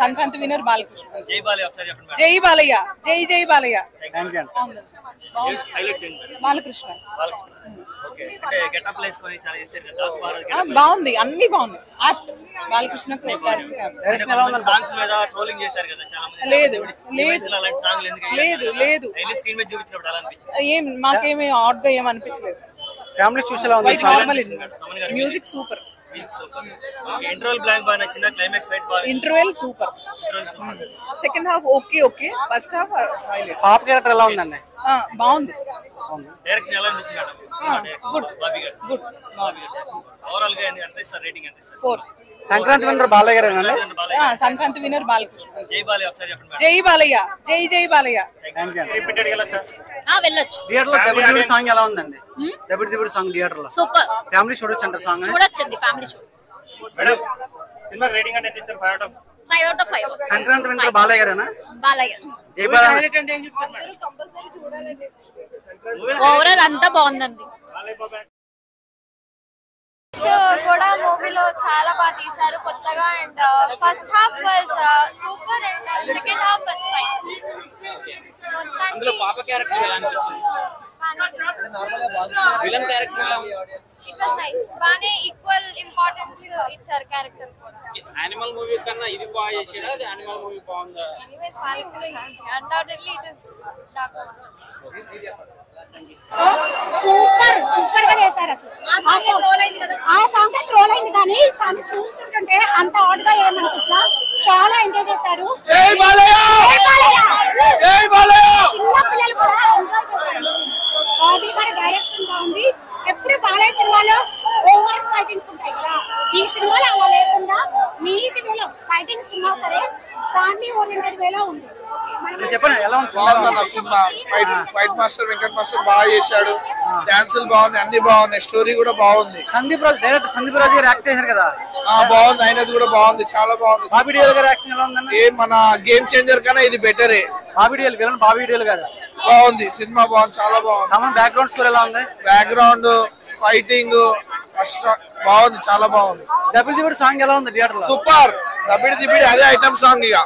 Sankranti winner Balakrishna. జై బాలయ్య ఒకసారి చెప్పండి. జై బాలయ్య, జై జై బాలయ్య. బాలకృష్ణ బాగుంది, అన్ని బాగుంది. బాలకృష్ణ సాంగ్స్ మీద ట్రోలింగ్ చేశారు కదా చాలా మంది. లేదు లేదు లేదు స్క్రీన్ మీద చూపించినప్పుడు అలా అనిపించింది. ఏం మాకేమీ ఆడ్ గా ఏం అనిపించలేదు. ఫ్యామిలీ చూసేలా ఉంది. Music super. ఇంటర్వెల్ బ్లాంక్ బాగా నచ్చిందా? క్లైమాక్స్ ఫైట్ బాగా? Interval super. Second half okay okay, first half పాప క్యారెక్టర్ ఎలా ఉందండి? బాగుంది. డైరెక్షన్ ఎలా అనిపిస్తుంది మేడం? Good good. ఓవరాల్ గా ఎంత ఇస్తారు రేటింగ్? ఎంత ఇస్తారు? 4. సంక్రాంతి విన్నర్ బాలయ్య గారు. సంక్రాంతి విన్నర్ బాలకృష్ణ. జై బాలయ్య ఒకసారి చెప్పండి. జై బాలయ్య, జై జై బాలయ్య. వెళ్ళొచ్చు. థియేటర్ లో డబుల్ సాంగ్ ఎలా ఉందండి? డబుల్ సాంగ్ థియేటర్ లో సూపర్. ఫ్యామిలీ చూడొచ్చు అంటారు సాంగ్? చూడొచ్చండి, ఫ్యామిలీ చూడ. మేడం సినిమా రేటింగ్ అంటే ఎంత ఇస్తారు? 5 out of 5. Sankranti winner Balayya గారేనా? బాలయ్య. జై బాలయ్య. ఓవరాల్ అంతా బాగుందండి. సో కూడా మూవీలో చాలా బాగా తీశారు కొత్తగా. And first half was super and second half was nice. అందులో పాప క్యారెక్టర్ ఎలా అనిపించింది? విలన్ క్యారెక్టర్ ఎలా ఉంది? It was nice. బానే ఈక్వల్ ఇంపార్టెన్స్ ఇచ్చారు క్యారెక్టర్. యానిమల్ మూవీ కన్నా ఇది బాగా చేసాడా? అది యానిమల్ మూవీ బాగుందా? Anyways Balakrishna undoubtedly it is doctor. Super super గా చేశారు. అసలు ఆ సాంగ్ ట్రోల్ అయింది కానీ చూస్తుంటే అంత ఆడ్ గా ఏమనిపించా. చాలా ఎంజాయ్ చేశారు. జై బాలయ్య, జై బాలయ్య. చిన్న పిల్లలు కూడా ఎంజాయ్ చేశారు. బాడీ కూడా డైరెక్షన్ బాగుంది. ఎప్పుడు బాలయ్య సినిమాలో ఓవర్ ఫైటింగ్స్ ఉంటాయి కదా, ఈ సినిమాలో అలా లేకుండా నీట్ వేలో ఫైటింగ్స్ ఉన్నా సరే ఫ్యామిలీ ఓరియంటెడ్ వేలో ఉంది. చెప్పండి ఎలా ఉంది cinema? Fight master Venkat master బాగా చేశాడు. డాన్సులు బాగున్నాయి, అన్ని బాగున్నాయి, స్టోరీ కూడా బాగుంది. సందీప్ రాజు డైరెక్టర్ సందీప్ రాజు గారు యాక్ట్ చేశారు కదా, బాగుంది. అయినది కూడా బాగుంది, చాలా బాగుంది. బాబీ డియోల్ గారి యాక్షన్ ఎలా ఉందన్న? మన గేమ్ చేంజర్ కన్నా ఇది బెటరే. బాబీ డియోల్ విలన్ బాబీ డియోల్ గారు బాగుంది. సినిమా బాగుంది, చాలా బాగుంది. బ్యాక్గ్రౌండ్ స్కోర్ ఎలా ఉంది? బ్యాక్గ్రౌండ్ ఫైటింగ్ బాగుంది, చాలా బాగుంది. డబుల్ దిబిడి సాంగ్ ఎలా ఉంది థియేటర్ లో? సూపర్. దబిడి దిబిడి అదే ఐటమ్ సాంగ్. ఇక